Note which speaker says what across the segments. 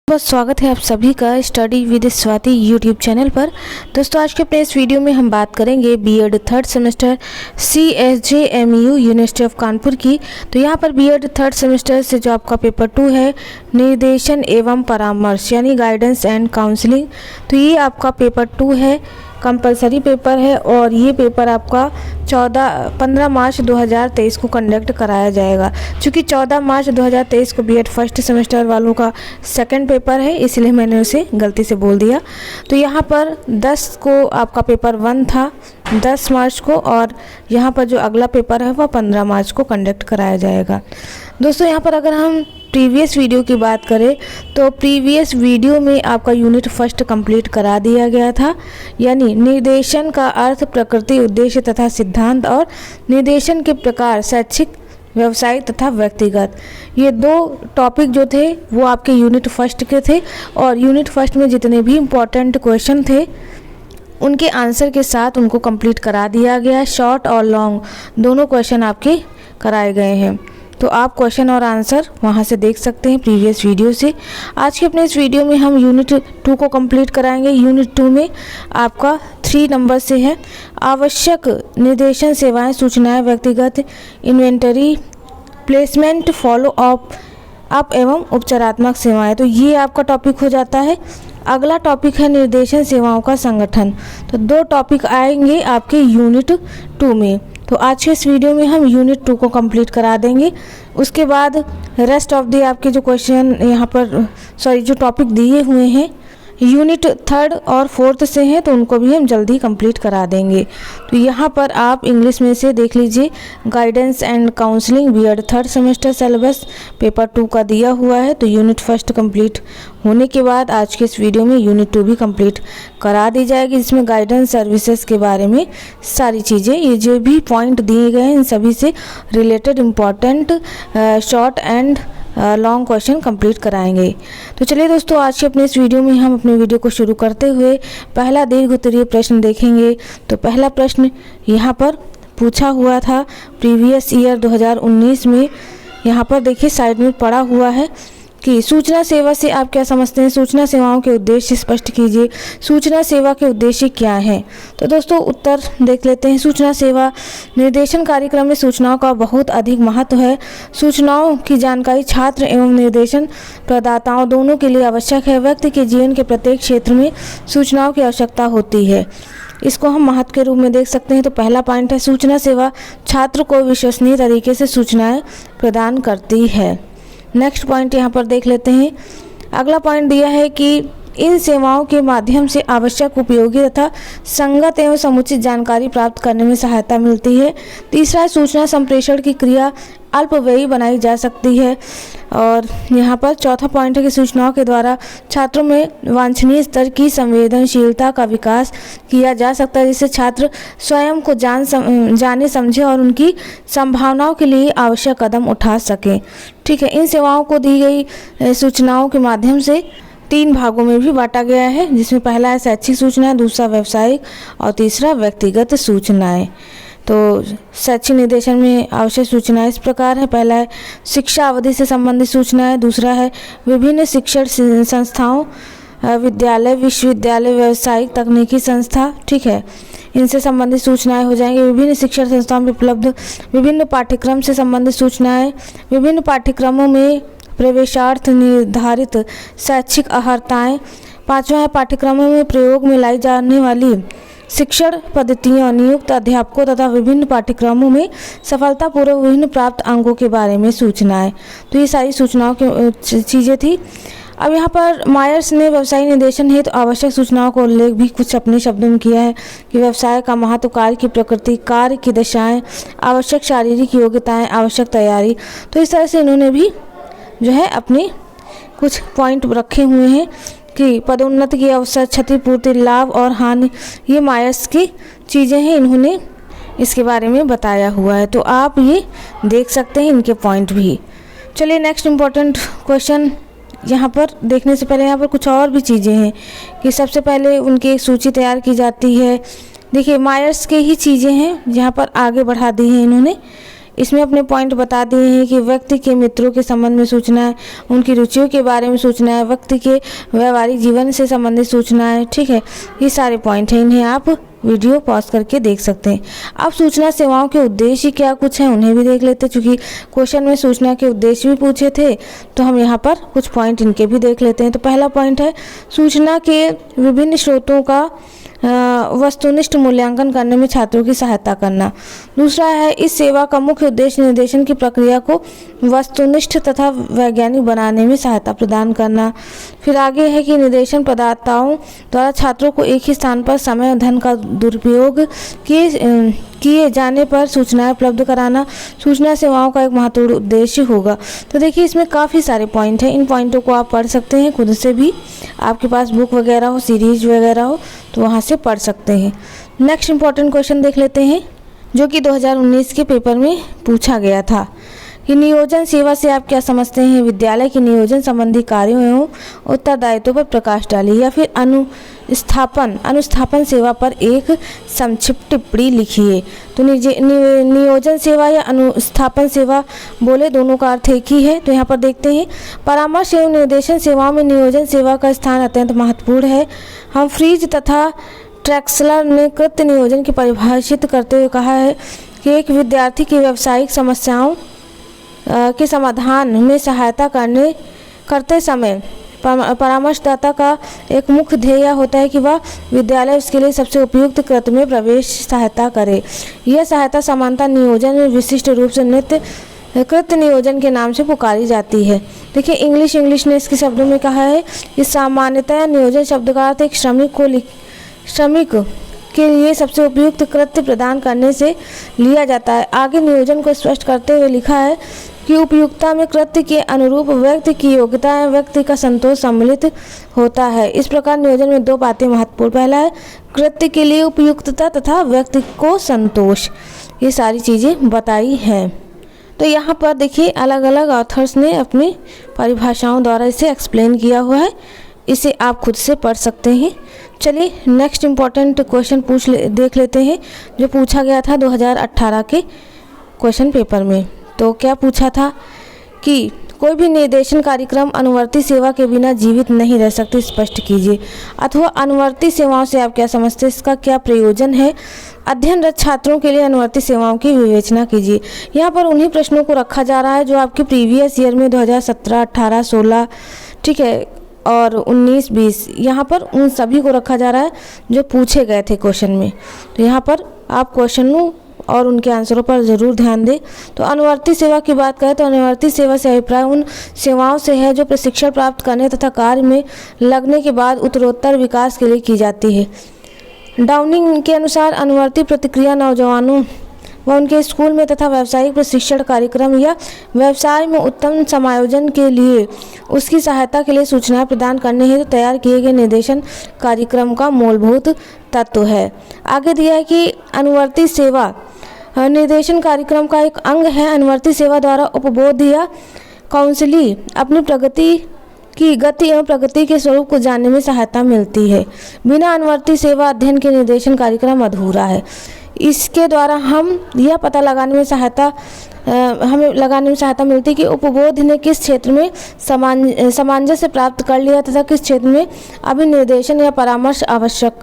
Speaker 1: बहुत स्वागत है आप सभी का study with Swati YouTube channel पर। दोस्तों आज के अपने इस वीडियो में हम बात करेंगे B Ed third semester CSJMU university of Kanpur की। तो यहाँ पर बीएड थर्ड सेमेस्टर से जो आपका पेपर 2 है निर्देशन एवं परामर्श यानी गाइडेंस एंड काउंसलिंग, तो ये आपका पेपर 2 है, कंपलसरी पेपर है और ये पेपर आपका 15 मार्च 2023 को कंडक्ट कराया जाएगा। क्योंकि 14 मार्च 2023 को बीएड फर्स्ट सेमेस्टर वालों का सेकंड पेपर है, इसलिए मैंने उसे गलती से बोल दिया। तो यहाँ पर 10 को आपका पेपर 1 था 10 मार्च को, और यहाँ पर जो अगला पेपर है वह 15 मार्च को कंडक्ट कराया जाएगा। दोस्तों यहाँ पर अगर हम प्रीवियस वीडियो की बात करें तो प्रीवियस वीडियो में आपका यूनिट फर्स्ट कंप्लीट करा दिया गया था, यानी निर्देशन का अर्थ, प्रकृति, उद्देश्य तथा सिद्धांत और निर्देशन के प्रकार शैक्षिक, व्यावसायिक तथा व्यक्तिगत, ये 2 टॉपिक जो थे वो आपके यूनिट फर्स्ट के थे। और यूनिट फर्स्ट में जितने भी इम्पोर्टेंट क्वेश्चन थे उनके आंसर के साथ उनको कंप्लीट करा दिया गया। शॉर्ट और लॉन्ग दोनों क्वेश्चन आपके कराए गए हैं, तो आप क्वेश्चन और आंसर वहां से देख सकते हैं प्रीवियस वीडियो से। आज के अपने इस वीडियो में हम यूनिट 2 को कंप्लीट कराएंगे। यूनिट 2 में आपका 3 नंबर से है आवश्यक निर्देशन सेवाएं, सूचनाएं, व्यक्तिगत इन्वेंटरी, प्लेसमेंट, फॉलो अप एवं उपचारात्मक सेवाएं। तो ये आपका टॉपिक हो जाता है। अगला टॉपिक है निर्देशन सेवाओं का संगठन। तो 2 टॉपिक आएंगे आपके यूनिट 2 में। तो आज के इस वीडियो में हम यूनिट 2 को कंप्लीट करा देंगे। उसके बाद रेस्ट ऑफ द आपके जो क्वेश्चन यहाँ पर जो टॉपिक दिए हुए हैं यूनिट 3 और 4 से हैं, तो उनको भी हम जल्दी कंप्लीट करा देंगे। तो यहाँ पर आप इंग्लिश में से देख लीजिए, guidance and counselling B Ed third semester syllabus paper 2 का दिया हुआ है। तो यूनिट फर्स्ट कंप्लीट होने के बाद आज के इस वीडियो में यूनिट 2 भी कंप्लीट करा दी जाएगी, जिसमें गाइडेंस सर्विसेज के बारे में सारी चीज़ें, ये जो भी पॉइंट दिए गए हैं इन सभी से related important short and long question complete कराएंगे। तो चलिए दोस्तों आज के अपने इस वीडियो में हम अपने वीडियो को शुरू करते हुए पहला दीर्घ उत्तरीय प्रश्न देखेंगे। तो पहला प्रश्न यहाँ पर पूछा हुआ था प्रीवियस ईयर 2019 में। यहाँ पर देखिए साइड में पड़ा हुआ है कि सूचना सेवा से आप क्या समझते हैं, सूचना सेवाओं के उद्देश्य स्पष्ट कीजिए, सूचना सेवा के उद्देश्य क्या हैं। तो दोस्तों उत्तर देख लेते हैं। सूचना सेवा निर्देशन कार्यक्रम में सूचनाओं का बहुत अधिक महत्व है। सूचनाओं की जानकारी छात्र एवं निर्देशन प्रदाताओं दोनों के लिए आवश्यक है। व्यक्ति के जीवन के प्रत्येक क्षेत्र में सूचनाओं की आवश्यकता होती है, इसको हम महत्व के रूप में देख सकते हैं। तो पहला पॉइंट है सूचना सेवा छात्र को विश्वसनीय तरीके से सूचनाएं प्रदान करती है। नेक्स्ट पॉइंट यहाँ पर देख लेते हैं। अगला पॉइंट दिया है कि इन सेवाओं के माध्यम से आवश्यक, उपयोगी तथा संगत एवं समुचित जानकारी प्राप्त करने में सहायता मिलती है। तीसरा है सूचना संप्रेषण की क्रिया अल्पव्ययी बनाई जा सकती है। और यहाँ पर चौथा पॉइंट है कि सूचनाओं के द्वारा छात्रों में वांछनीय स्तर की संवेदनशीलता का विकास किया जा सकता है, जिससे छात्र स्वयं को जाने समझे और उनकी संभावनाओं के लिए आवश्यक कदम उठा सकें। ठीक है, इन सेवाओं को दी गई सूचनाओं के माध्यम से 3 भागों में भी बांटा गया है, जिसमें पहला है शैक्षिक सूचनाएं, दूसरा व्यवसायिक और तीसरा व्यक्तिगत सूचनाएं। तो शैक्षिक निर्देशन में आवश्यक सूचनाएं इस प्रकार है। पहला है शिक्षा अवधि से संबंधित सूचनाएं, दूसरा है विभिन्न शिक्षण संस्थाओं, विद्यालय, विश्वविद्यालय, व्यावसायिक तकनीकी संस्था, ठीक है, इनसे संबंधित सूचनाएं हो जाएंगी। विभिन्न शिक्षण संस्थाओं में उपलब्ध विभिन्न पाठ्यक्रम से संबंधित सूचनाएं, विभिन्न पाठ्यक्रमों में प्रवेशार्थ निर्धारित शैक्षिक अर्हताएं। 5वां है पाठ्यक्रमों में प्रयोग में लाई जाने वाली शिक्षण पद्धतियों, नियुक्त अध्यापकों तथा विभिन्न पाठ्यक्रमों में सफलतापूर्वक विभिन्न प्राप्त अंकों के बारे में सूचनाएं। तो ये सारी सूचनाओं की चीज़ें थी। अब यहाँ पर मायर्स ने व्यवसायिक निर्देशन हेतु तो आवश्यक सूचनाओं का उल्लेख भी कुछ अपने शब्दों में किया है कि व्यवसाय का महत्व, कार्य की प्रकृति, कार्य की दशाएं, आवश्यक शारीरिक योग्यताएं, आवश्यक तैयारी। तो इस तरह से इन्होंने भी जो है अपने कुछ पॉइंट रखे हुए हैं कि पदोन्नति के अवसर, क्षतिपूर्ति, लाभ और हानि, ये मायर्स की चीज़ें हैं, इन्होंने इसके बारे में बताया हुआ है। तो आप ये देख सकते हैं इनके पॉइंट भी। चलिए नेक्स्ट इम्पॉर्टेंट क्वेश्चन यहाँ पर देखने से पहले यहाँ पर कुछ और भी चीज़ें हैं कि सबसे पहले उनकी एक सूची तैयार की जाती है। देखिए मायर्स के ही चीज़ें हैं, यहाँ पर आगे बढ़ा दी हैं इन्होंने। इसमें अपने पॉइंट बता दिए हैं कि व्यक्ति के मित्रों के संबंध में सूचना है, उनकी रुचियों के बारे में सूचना है, व्यक्ति के व्यवहारिक जीवन से संबंधित सूचना है। ठीक है, ये सारे पॉइंट हैं, इन्हें आप वीडियो पॉज करके देख सकते हैं। अब सूचना सेवाओं के उद्देश्य क्या कुछ हैं उन्हें भी देख लेते हैं। चूँकि क्वेश्चन में सूचना के उद्देश्य भी पूछे थे तो हम यहाँ पर कुछ पॉइंट इनके भी देख लेते हैं। तो पहला पॉइंट है सूचना के विभिन्न स्रोतों का वस्तुनिष्ठ मूल्यांकन करने में छात्रों की सहायता करना। दूसरा है इस सेवा का मुख्य उद्देश्य निर्देशन की प्रक्रिया को वस्तुनिष्ठ तथा वैज्ञानिक बनाने में सहायता प्रदान करना। फिर आगे है कि निर्देशन प्रदाताओं द्वारा छात्रों को एक ही स्थान पर समय और धन का दुरुपयोग किए जाने पर सूचनाएं उपलब्ध कराना सूचना सेवाओं का एक महत्वपूर्ण उद्देश्य होगा। तो देखिए इसमें काफ़ी सारे पॉइंट हैं, इन पॉइंटों को आप पढ़ सकते हैं खुद से भी, आपके पास बुक वगैरह हो, सीरीज वगैरह हो तो वहाँ से पढ़ सकते हैं। नेक्स्ट इंपॉर्टेंट क्वेश्चन देख लेते हैं जो कि 2019 के पेपर में पूछा गया था कि नियोजन सेवा से आप क्या समझते हैं। विद्यालय के नियोजन संबंधी कार्यों एवं उत्तरदायित्वों पर प्रकाश डालिए या फिर अनुस्थापन सेवा पर एक संक्षिप्त टिप्पणी लिखिए। तो नियोजन सेवा या अनुस्थापन सेवा बोले दोनों का अर्थ एक ही है। तो यहाँ पर देखते हैं परामर्श एवं निर्देशन सेवाओं में नियोजन सेवा का स्थान अत्यंत महत्वपूर्ण है। हम्फ्रीज तथा ट्रैक्सलर ने कृत्य नियोजन की परिभाषित करते हुए कहा है कि एक विद्यार्थी की व्यावसायिक समस्याओं के समाधान में सहायता करते समय परामर्शदाता का एक मुख्य ध्येय होता है कि वह विद्यालय उसके लिए सबसे उपयुक्त कृत्य में प्रवेश सहायता करे। यह सहायता समानता नियोजन में विशिष्ट रूप से कृत्य नियोजन के नाम से पुकारी जाती है। देखिए इंग्लिश ने इसके शब्दों में कहा है कि सामान्यतः नियोजन शब्द का अर्थ एक श्रमिक के लिए सबसे उपयुक्त कृत्य प्रदान करने से लिया जाता है। आगे नियोजन को स्पष्ट करते हुए लिखा है कि उपयुक्तता में कृत्य के अनुरूप व्यक्ति की योग्यता एवं व्यक्ति का संतोष सम्मिलित होता है। इस प्रकार नियोजन में दो बातें महत्वपूर्ण, पहला है कृत्य के लिए उपयुक्तता तथा व्यक्ति को संतोष, ये सारी चीज़ें बताई हैं। तो यहाँ पर देखिए अलग अलग ऑथर्स ने अपनी परिभाषाओं द्वारा इसे एक्सप्लेन किया हुआ है, इसे आप खुद से पढ़ सकते हैं। चलिए नेक्स्ट इम्पॉर्टेंट क्वेश्चन देख लेते हैं जो पूछा गया था 2018 के क्वेश्चन पेपर में। तो क्या पूछा था कि कोई भी निर्देशन कार्यक्रम अनुवर्ती सेवा के बिना जीवित नहीं रह सकती, स्पष्ट कीजिए। अथवा अनुवर्ती सेवाओं से आप क्या समझते हैं, इसका क्या प्रयोजन है। अध्ययनरत छात्रों के लिए अनुवर्ती सेवाओं की विवेचना कीजिए। यहाँ पर उन्हीं प्रश्नों को रखा जा रहा है जो आपके प्रीवियस ईयर में 2017, 18, 16 ठीक है और 19, 20 यहाँ पर उन सभी को रखा जा रहा है जो पूछे गए थे क्वेश्चन में। तो यहाँ पर आप क्वेश्चनों और उनके आंसरों पर ज़रूर ध्यान दें। तो अनुवर्ती सेवा की बात करें तो अनुवर्ती सेवा से अभिप्राय उन सेवाओं से है जो प्रशिक्षण प्राप्त करने तथा कार्य में लगने के बाद उत्तरोत्तर विकास के लिए की जाती है। डाउनिंग के अनुसार अनुवर्ती प्रतिक्रिया नौजवानों व उनके स्कूल में तथा व्यावसायिक प्रशिक्षण कार्यक्रम या व्यवसाय में उत्तम समायोजन के लिए उसकी सहायता के लिए सूचनाएं प्रदान करने हेतु तैयार किए गए निर्देशन कार्यक्रम का मूलभूत तत्व है। आगे दिया है कि अनुवर्ती सेवा निर्देशन कार्यक्रम का एक अंग है। अनुवर्ती सेवा द्वारा उपबोध या काउंसली अपनी प्रगति की गति एवं प्रगति के स्वरूप को जानने में सहायता मिलती है। बिना अनुवर्ती सेवा अध्ययन के निर्देशन कार्यक्रम अधूरा है। इसके द्वारा हम यह पता लगाने में सहायता मिलती है कि उपबोध ने किस क्षेत्र में सामंजस्य प्राप्त कर लिया तथा किस क्षेत्र में अभी निर्देशन या परामर्श आवश्यक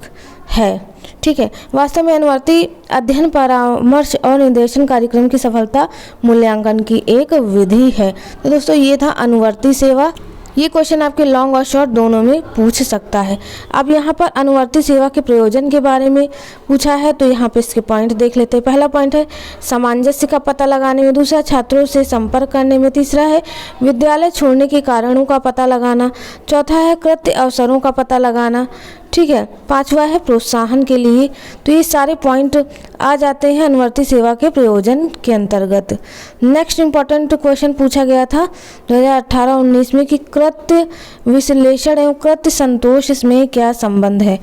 Speaker 1: है। ठीक है, वास्तव में अनुवर्ती अध्ययन परामर्श और निर्देशन कार्यक्रम की सफलता मूल्यांकन की एक विधि है। तो दोस्तों ये था अनुवर्ती सेवा। ये क्वेश्चन आपके लॉन्ग और शॉर्ट दोनों में पूछ सकता है। अब यहाँ पर अनुवर्ती सेवा के प्रयोजन के बारे में पूछा है तो यहाँ पे इसके पॉइंट देख लेते हैं। पहला पॉइंट है सामंजस्य का पता लगाने में, दूसरा छात्रों से संपर्क करने में, तीसरा है विद्यालय छोड़ने के कारणों का पता लगाना, चौथा है कृत्य अवसरों का पता लगाना, ठीक है, पांचवा है प्रोत्साहन के लिए। तो ये सारे पॉइंट आ जाते हैं अनुवर्ती सेवा के प्रयोजन के अंतर्गत। नेक्स्ट इम्पॉर्टेंट क्वेश्चन पूछा गया था 2018-19 में कि कृत्य विश्लेषण एवं कृत्य संतोष में क्या संबंध है।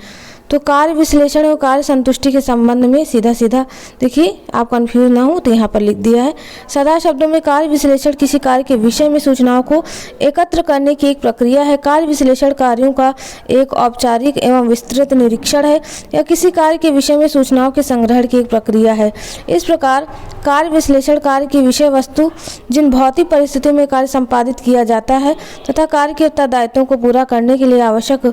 Speaker 1: तो कार्य विश्लेषण और कार्य संतुष्टि के संबंध में सीधा सीधा देखिए, आप कंफ्यूज ना हो तो यहाँ पर लिख दिया है। साधारण शब्दों में कार्य विश्लेषण किसी कार्य के विषय में सूचनाओं को एकत्र करने की एक प्रक्रिया है। कार्य विश्लेषण कार्यों का एक औपचारिक एवं विस्तृत निरीक्षण है या किसी कार्य के विषय में सूचनाओं के संग्रहण की एक प्रक्रिया है। इस प्रकार कार्य विश्लेषण कार्य की विषय वस्तु, जिन भौतिक परिस्थितियों में कार्य संपादित किया जाता है तथा कार्य के उत्तरदायित्वों को पूरा करने के लिए आवश्यक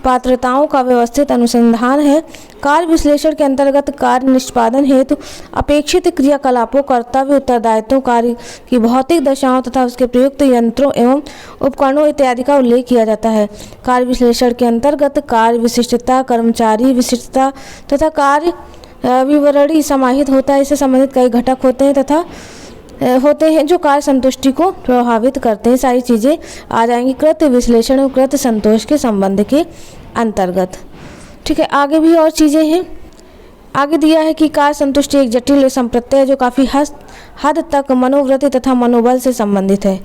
Speaker 1: पात्रताओं का व्यवस्थित अनुसंधान है। कार्य विश्लेषण के अंतर्गत कार्य निष्पादन हेतु अपेक्षित क्रियाकलापों, कर्तव्य, उत्तरदायित्वों, कार्य की भौतिक दशाओं तथा उसके प्रयुक्त यंत्रों एवं उपकरणों इत्यादि का उल्लेख किया जाता है। कार्य विश्लेषण के अंतर्गत कार्य विशिष्टता, कर्मचारी विशिष्टता तथा कार्य विवरणी समाहित होता है। इससे संबंधित कई घटक होते हैं जो कार्य संतुष्टि को प्रभावित करते हैं। सारी चीज़ें आ जाएंगी कृत्य विश्लेषण और कृत्य संतोष के संबंध के अंतर्गत। ठीक है, आगे भी और चीज़ें हैं। आगे दिया है कि कार्य संतुष्टि एक जटिल संप्रत्यय है जो काफ़ी हद तक मनोवृत्ति तथा मनोबल से संबंधित है,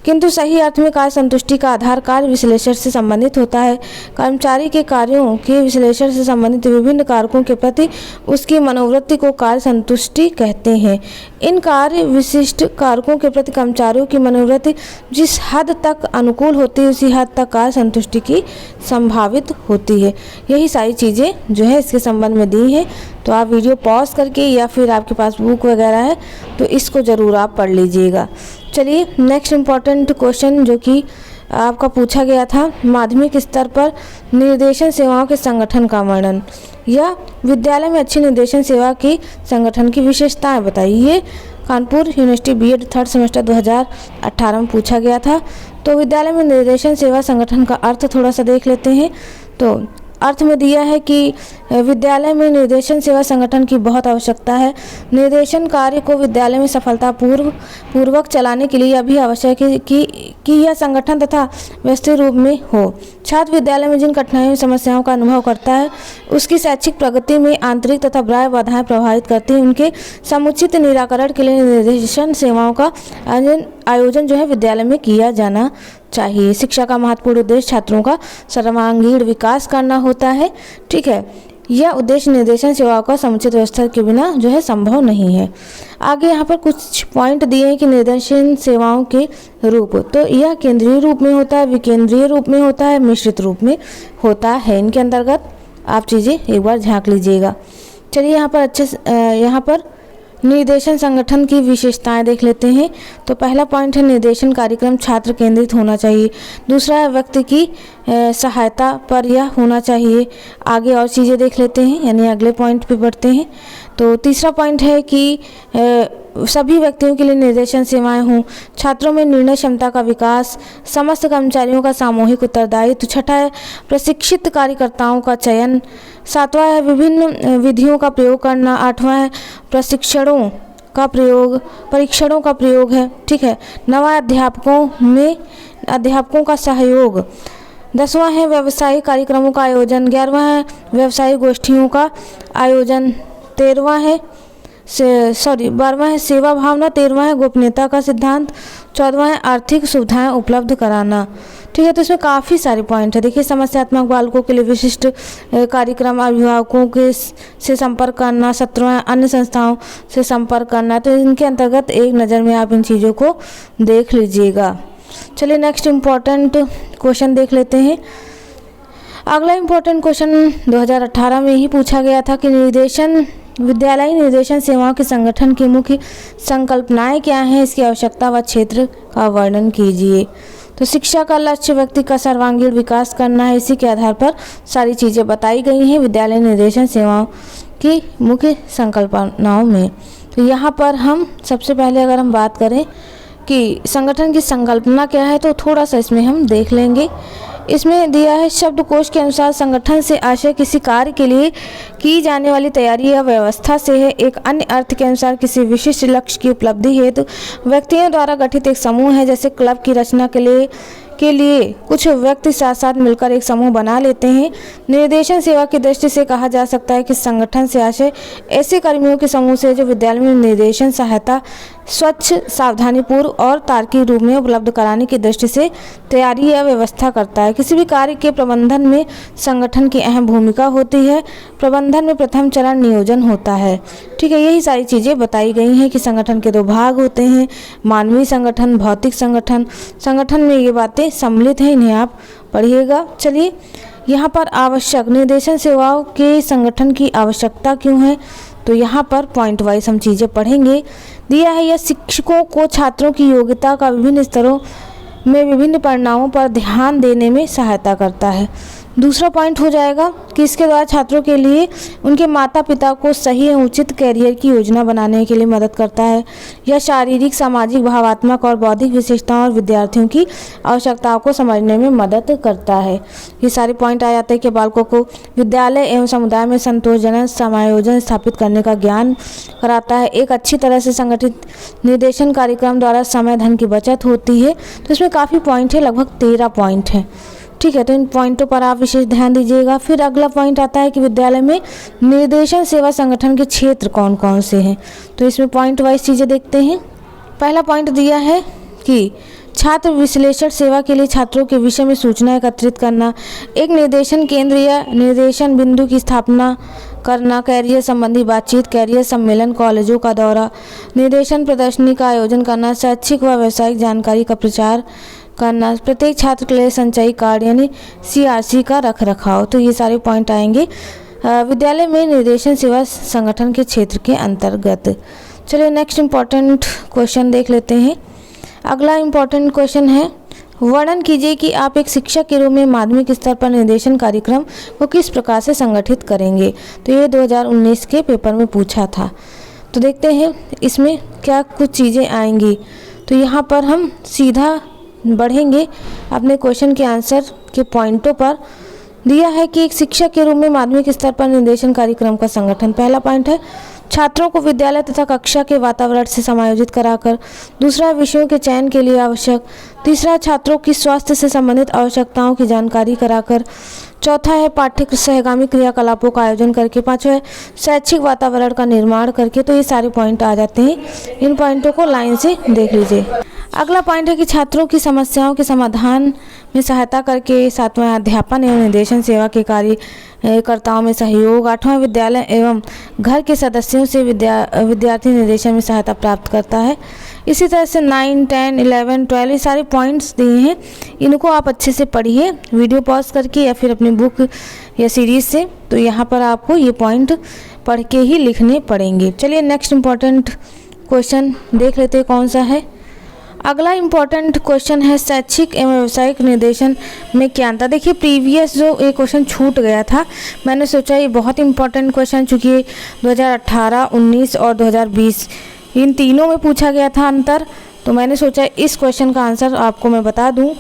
Speaker 1: किंतु सही अर्थ में कार्य संतुष्टि का आधार कार्य विश्लेषण से संबंधित होता है। कर्मचारी के कार्यों के विश्लेषण से संबंधित विभिन्न कारकों के प्रति उसकी मनोवृत्ति को कार्य संतुष्टि कहते हैं। इन कार्य विशिष्ट कारकों के प्रति कर्मचारियों की मनोवृत्ति जिस हद तक अनुकूल होती है उसी हद तक कार्य संतुष्टि की संभावित होती है। यही सारी चीज़ें जो है इसके संबंध में दी हैं। तो आप वीडियो पॉज करके या फिर आपके पास बुक वगैरह है तो इसको ज़रूर आप पढ़ लीजिएगा। चलिए नेक्स्ट इम्पॉर्टेंट क्वेश्चन जो कि आपका पूछा गया था, माध्यमिक स्तर पर निर्देशन सेवाओं के संगठन का वर्णन या विद्यालय में अच्छी निर्देशन सेवा की संगठन की विशेषताएं बताइए। Kanpur university B Ed third semester 2018 में पूछा गया था। तो विद्यालय में निर्देशन सेवा संगठन का अर्थ थोड़ा सा देख लेते हैं। तो अर्थ में दिया है कि विद्यालय में निर्देशन सेवा संगठन की बहुत आवश्यकता है। निर्देशन कार्य को विद्यालय में सफलतापूर्वक चलाने के लिए यह भी आवश्यक है कि यह संगठन तथा व्यवस्थित रूप में हो। छात्र विद्यालय में जिन कठिनाइयों और समस्याओं का अनुभव करता है उसकी शैक्षिक प्रगति में आंतरिक तथा बाह्य बाधाएं प्रभावित करती हैं। उनके समुचित निराकरण के लिए निर्देशन सेवाओं का आयोजन जो है विद्यालय में किया जाना चाहिए। शिक्षा का महत्वपूर्ण उद्देश्य छात्रों का सर्वांगीण विकास करना होता है। ठीक है, यह उद्देश्य निर्देशन सेवाओं का समुचित व्यवस्था के बिना जो है संभव नहीं है। आगे यहाँ पर कुछ पॉइंट दिए हैं कि निर्देशन सेवाओं के रूप, तो यह केंद्रीय रूप में होता है, विकेंद्रीय रूप में होता है, मिश्रित रूप में होता है। इनके अंतर्गत आप चीज़ें एक बार झांक लीजिएगा। चलिए यहाँ पर निर्देशन संगठन की विशेषताएं देख लेते हैं। तो पहला पॉइंट है निर्देशन कार्यक्रम छात्र केंद्रित होना चाहिए। दूसरा है व्यक्ति की सहायता पर यह होना चाहिए। आगे और चीज़ें देख लेते हैं, यानी अगले पॉइंट पे बढ़ते हैं। तो तीसरा पॉइंट है कि सभी व्यक्तियों के लिए निर्देशन सेवाएं हों। छात्रों में निर्णय क्षमता का विकास, समस्त कर्मचारियों का सामूहिक उत्तरदायित्व। छठा है प्रशिक्षित कार्यकर्ताओं का चयन। सातवां है विभिन्न विधियों का प्रयोग करना। आठवां है परीक्षणों का प्रयोग है। ठीक है, नवा अध्यापकों का सहयोग। 10वां है व्यावसायिक कार्यक्रमों का आयोजन। 11वां है व्यावसायिक गोष्ठियों का आयोजन। 12वां है सेवा भावना। 13वां है गोपनीयता का सिद्धांत। 14वां है आर्थिक सुविधाएं उपलब्ध कराना। ठीक है, तो इसमें काफ़ी सारे पॉइंट है। देखिए, समस्यात्मक बालकों के लिए विशिष्ट कार्यक्रम, अभिभावकों के से संपर्क करना, 17वां अन्य संस्थाओं से संपर्क करना। तो इनके अंतर्गत एक नज़र में आप इन चीज़ों को देख लीजिएगा। चलिए नेक्स्ट इम्पॉर्टेंट क्वेश्चन देख लेते हैं। अगला इम्पॉर्टेंट क्वेश्चन 2018 में ही पूछा गया था कि विद्यालयी निर्देशन सेवाओं के संगठन की मुख्य संकल्पनाएं क्या हैं, इसकी आवश्यकता व क्षेत्र का वर्णन कीजिए। तो शिक्षा का लक्ष्य व्यक्ति का सर्वांगीण विकास करना है। इसी के आधार पर सारी चीज़ें बताई गई हैं विद्यालय निर्देशन सेवाओं की मुख्य संकल्पनाओं में। तो यहाँ पर हम सबसे पहले अगर हम बात करें कि संगठन की संकल्पना क्या है तो थोड़ा सा इसमें हम देख लेंगे। इसमें दिया है शब्दकोश के अनुसार संगठन से आशय किसी कार्य के लिए की जाने वाली तैयारी या व्यवस्था से है। एक अन्य अर्थ के अनुसार किसी विशिष्ट लक्ष्य की उपलब्धि हेतु व्यक्तियों द्वारा गठित एक समूह है। जैसे क्लब की रचना के लिए कुछ व्यक्ति साथ साथ मिलकर एक समूह बना लेते हैं। निर्देशन सेवा की दृष्टि से कहा जा सकता है कि संगठन से आशय ऐसे कर्मियों के समूह से जो विद्यालय में निर्देशन सहायता स्वच्छ, सावधानीपूर्व और तार्किक रूप में उपलब्ध कराने की दृष्टि से तैयारी या व्यवस्था करता है। किसी भी कार्य के प्रबंधन में संगठन की अहम भूमिका होती है। प्रबंधन में प्रथम चरण नियोजन होता है। ठीक है, यही सारी चीज़ें बताई गई हैं कि संगठन के 2 भाग होते हैं, मानवीय संगठन, भौतिक संगठन। संगठन में ये बातें सम्मिलित हैं, इन्हें आप पढ़िएगा। चलिए, यहाँ पर आवश्यक निर्देशन सेवाओं के संगठन की आवश्यकता क्यों है, तो यहाँ पर पॉइंट वाइज हम चीज़ें पढ़ेंगे। दिया है, यह शिक्षकों को छात्रों की योग्यता का विभिन्न स्तरों में विभिन्न परिणामों पर ध्यान देने में सहायता करता है। दूसरा पॉइंट हो जाएगा कि इसके द्वारा छात्रों के लिए उनके माता पिता को सही एवं उचित कैरियर की योजना बनाने के लिए मदद करता है। यह शारीरिक, सामाजिक, भावात्मक और बौद्धिक विशेषताओं और विद्यार्थियों की आवश्यकताओं को समझने में मदद करता है। ये सारे पॉइंट आ जाते हैं कि बालकों को विद्यालय एवं समुदाय में संतोषजनक समायोजन स्थापित करने का ज्ञान कराता है। एक अच्छी तरह से संगठित निर्देशन कार्यक्रम द्वारा समय, धन की बचत होती है। तो इसमें काफ़ी पॉइंट है, लगभग 13 पॉइंट हैं। ठीक है, तो इन पॉइंटों पर आप विशेष ध्यान दीजिएगा। फिर अगला पॉइंट आता है कि विद्यालय में निर्देशन सेवा संगठन के क्षेत्र कौन कौन से हैं। तो इसमें पॉइंट वाइज चीज़ें देखते हैं। पहला पॉइंट दिया है कि छात्र विश्लेषण सेवा के लिए छात्रों के विषय में सूचना एकत्रित करना, एक निर्देशन केंद्र या निर्देशन बिंदु की स्थापना करना, कैरियर संबंधी बातचीत, कैरियर सम्मेलन, कॉलेजों का दौरा, निर्देशन प्रदर्शनी का आयोजन करना, शैक्षिक व व्यावसायिक जानकारी का प्रचार करना, प्रत्येक छात्र के लिए संचयी कार्ड यानी CRC का रख रखाव। तो ये सारे पॉइंट आएंगे विद्यालय में निर्देशन सेवा संगठन के क्षेत्र के अंतर्गत। चलिए नेक्स्ट इम्पॉर्टेंट क्वेश्चन देख लेते हैं। अगला इम्पॉर्टेंट क्वेश्चन है, वर्णन कीजिए कि आप एक शिक्षक के रूप में माध्यमिक स्तर पर निर्देशन कार्यक्रम को किस प्रकार से संगठित करेंगे। तो ये 2019 के पेपर में पूछा था। तो देखते हैं इसमें क्या कुछ चीज़ें आएंगी। तो यहाँ पर हम सीधा बढ़ेंगे अपने क्वेश्चन के आंसर के पॉइंटों पर। दिया है कि एक शिक्षक के रूप में माध्यमिक स्तर पर निर्देशन कार्यक्रम का संगठन। पहला पॉइंट है, छात्रों को विद्यालय तथा कक्षा के वातावरण से समायोजित कराकर। दूसरा, विषयों के चयन के लिए आवश्यक। तीसरा, छात्रों की स्वास्थ्य से संबंधित आवश्यकताओं की जानकारी कराकर। चौथा है, पाठ्य सहगामी क्रियाकलापों का आयोजन करके। पांचवा है, शैक्षिक वातावरण का निर्माण करके। तो ये सारे पॉइंट आ जाते हैं, इन पॉइंटों को लाइन से देख लीजिए। अगला पॉइंट है कि छात्रों की समस्याओं के समाधान में सहायता करके। सातवां, अध्यापन एवं निर्देशन सेवा के कार्यकर्ताओं में सहयोग। आठवां, विद्यालय एवं घर के सदस्यों से विद्यार्थी निर्देशन में सहायता प्राप्त करता है। इसी तरह से 9, 10, 11, 12 ये सारे पॉइंट्स दिए हैं, इनको आप अच्छे से पढ़िए वीडियो पॉज करके या फिर अपनी बुक या सीरीज़ से। तो यहाँ पर आपको ये पॉइंट पढ़ के ही लिखने पड़ेंगे। चलिए नेक्स्ट इम्पॉर्टेंट क्वेश्चन देख लेते हैं कौन सा है। अगला इम्पॉर्टेंट क्वेश्चन है, शैक्षिक एवं व्यावसायिक निर्देशन में क्या अंतर। देखिए प्रीवियस जो एक क्वेश्चन छूट गया था, मैंने सोचा ये बहुत इंपॉर्टेंट क्वेश्चन, चूँकि 2018, 19 और 2020 इन तीनों में पूछा गया था अंतर, तो मैंने सोचा इस क्वेश्चन का आंसर आपको मैं बता दूं।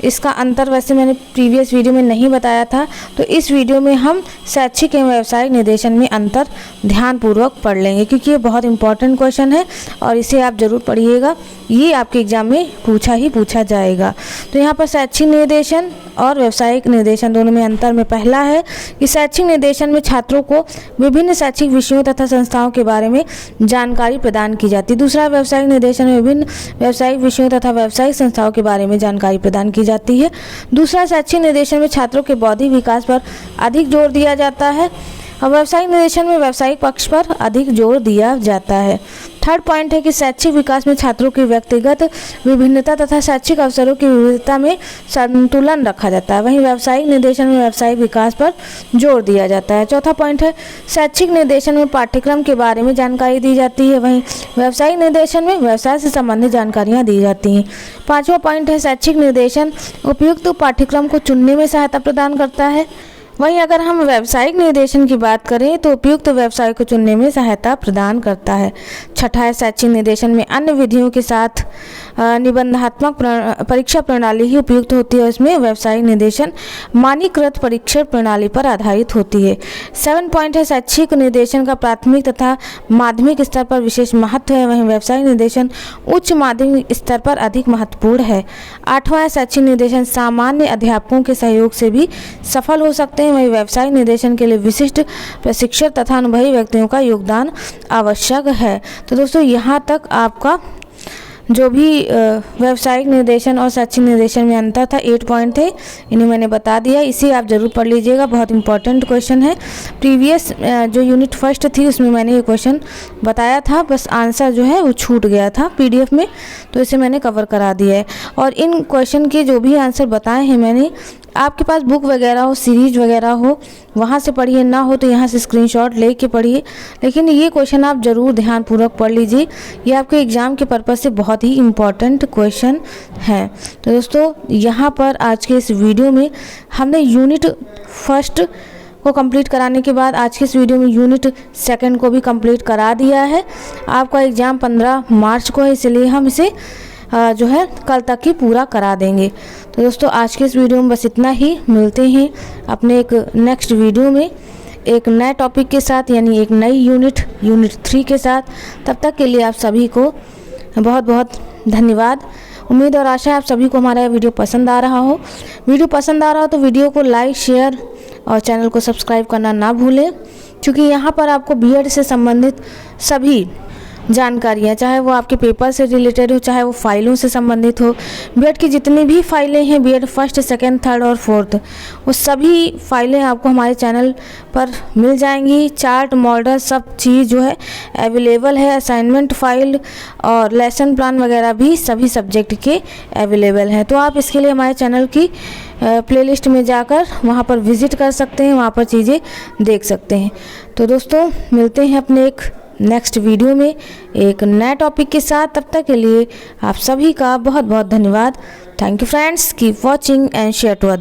Speaker 1: इसका अंतर वैसे मैंने प्रीवियस वीडियो में नहीं बताया था, तो इस वीडियो में हम शैक्षिक एवं व्यावसायिक निर्देशन में अंतर ध्यानपूर्वक पढ़ लेंगे, क्योंकि ये बहुत इंपॉर्टेंट क्वेश्चन है और इसे आप ज़रूर पढ़िएगा, ये आपके एग्जाम में पूछा जाएगा। तो यहाँ पर शैक्षिक निर्देशन और व्यावसायिक निर्देशन दोनों में अंतर में पहला है कि शैक्षिक निर्देशन में छात्रों को विभिन्न शैक्षिक विषयों तथा संस्थाओं के बारे में जानकारी प्रदान की जाती है। दूसरा, व्यावसायिक निर्देशन में विभिन्न व्यावसायिक विषयों तथा व्यावसायिक संस्थाओं के बारे में जानकारी प्रदान की जाती है। दूसरा, शैक्षिक निर्देशन में छात्रों के बौद्धिक विकास पर अधिक जोर दिया जाता है और व्यावसायिक निर्देशन में व्यावसायिक पक्ष पर अधिक जोर दिया जाता है। थर्ड पॉइंट है कि शैक्षिक विकास में छात्रों की व्यक्तिगत विभिन्नता तथा शैक्षिक अवसरों की विविधता में संतुलन रखा जाता है, वहीं व्यावसायिक निर्देशन में व्यावसायिक विकास पर जोर दिया जाता है। चौथा पॉइंट है, शैक्षिक निर्देशन में पाठ्यक्रम के बारे में जानकारी दी जाती है, वहीं व्यावसायिक निर्देशन में व्यवसाय से संबंधित जानकारियाँ दी जाती हैं। पाँचवा पॉइंट है, शैक्षिक निर्देशन उपयुक्त पाठ्यक्रम को चुनने में सहायता प्रदान करता है, वहीं अगर हम व्यावसायिक निर्देशन की बात करें तो उपयुक्त व्यवसाय को चुनने में सहायता प्रदान करता है। छठा है, शैक्षिक निर्देशन में अन्य विधियों के साथ निबंधात्मक परीक्षा प्रणाली ही उपयुक्त होती है, इसमें व्यावसायिक निर्देशन मानकीकृत परीक्षण प्रणाली पर आधारित होती है। 7 पॉइंट है, शैक्षिक निर्देशन का प्राथमिक तथा माध्यमिक स्तर पर विशेष महत्व है, वहीं व्यावसायिक निर्देशन उच्च माध्यमिक स्तर पर अधिक महत्वपूर्ण है। 8वां है, शैक्षिक निर्देशन सामान्य अध्यापकों के सहयोग से भी सफल हो सकते हैं, वहीं व्यवसायिक निर्देशन के लिए विशिष्ट प्रशिक्षण तथा अनुभवी व्यक्तियों का योगदान आवश्यक है। तो दोस्तों यहाँ तक आपका जो भी व्यावसायिक निर्देशन और शैक्षिक निर्देशन में अंतर था 8 पॉइंट थे, इन्हें मैंने बता दिया। इसे आप ज़रूर पढ़ लीजिएगा, बहुत इंपॉर्टेंट क्वेश्चन है। प्रीवियस जो यूनिट फर्स्ट थी उसमें मैंने ये क्वेश्चन बताया था, बस आंसर जो है वो छूट गया था पीडीएफ में, तो इसे मैंने कवर करा दिया है। और इन क्वेश्चन के जो भी आंसर बताए हैं मैंने, आपके पास बुक वगैरह हो, सीरीज वगैरह हो, वहाँ से पढ़िए, ना हो तो यहाँ से स्क्रीनशॉट लेके पढ़िए, लेकिन ये क्वेश्चन आप ज़रूर ध्यानपूर्वक पढ़ लीजिए। ये आपके एग्ज़ाम के पर्पज़ से बहुत ही इम्पॉर्टेंट क्वेश्चन है। तो दोस्तों यहाँ पर आज के इस वीडियो में हमने यूनिट फर्स्ट को कंप्लीट कराने के बाद आज के इस वीडियो में यूनिट सेकंड को भी कंप्लीट करा दिया है। आपका एग्ज़ाम 15 मार्च को है, इसलिए हम इसे जो है कल तक ही पूरा करा देंगे। तो दोस्तों आज के इस वीडियो में बस इतना ही। मिलते हैं अपने एक नेक्स्ट वीडियो में एक नए टॉपिक के साथ, यानी एक नई यूनिट 3 के साथ। तब तक के लिए आप सभी को बहुत बहुत धन्यवाद। उम्मीद और आशा है आप सभी को हमारा वीडियो पसंद आ रहा हो। वीडियो पसंद आ रहा हो तो वीडियो को लाइक, शेयर और चैनल को सब्सक्राइब करना ना भूलें, क्योंकि यहाँ पर आपको बीएड से संबंधित सभी जानकारियाँ, चाहे वो आपके पेपर से रिलेटेड हो, चाहे वो फाइलों से संबंधित हो, बीएड की जितनी भी फाइलें हैं, बीएड फर्स्ट, सेकंड, थर्ड और फोर्थ, वो सभी फाइलें आपको हमारे चैनल पर मिल जाएंगी। चार्ट, मॉडल, सब चीज़ जो है अवेलेबल है। असाइनमेंट फाइल और लेसन प्लान वगैरह भी सभी सब्जेक्ट के अवेलेबल हैं। तो आप इसके लिए हमारे चैनल की प्लेलिस्ट में जाकर वहाँ पर विज़िट कर सकते हैं, वहाँ पर चीज़ें देख सकते हैं। तो दोस्तों मिलते हैं अपने एक नेक्स्ट वीडियो में एक नए टॉपिक के साथ। तब तक के लिए आप सभी का बहुत बहुत धन्यवाद। Thank you friends, keep watching and share to other.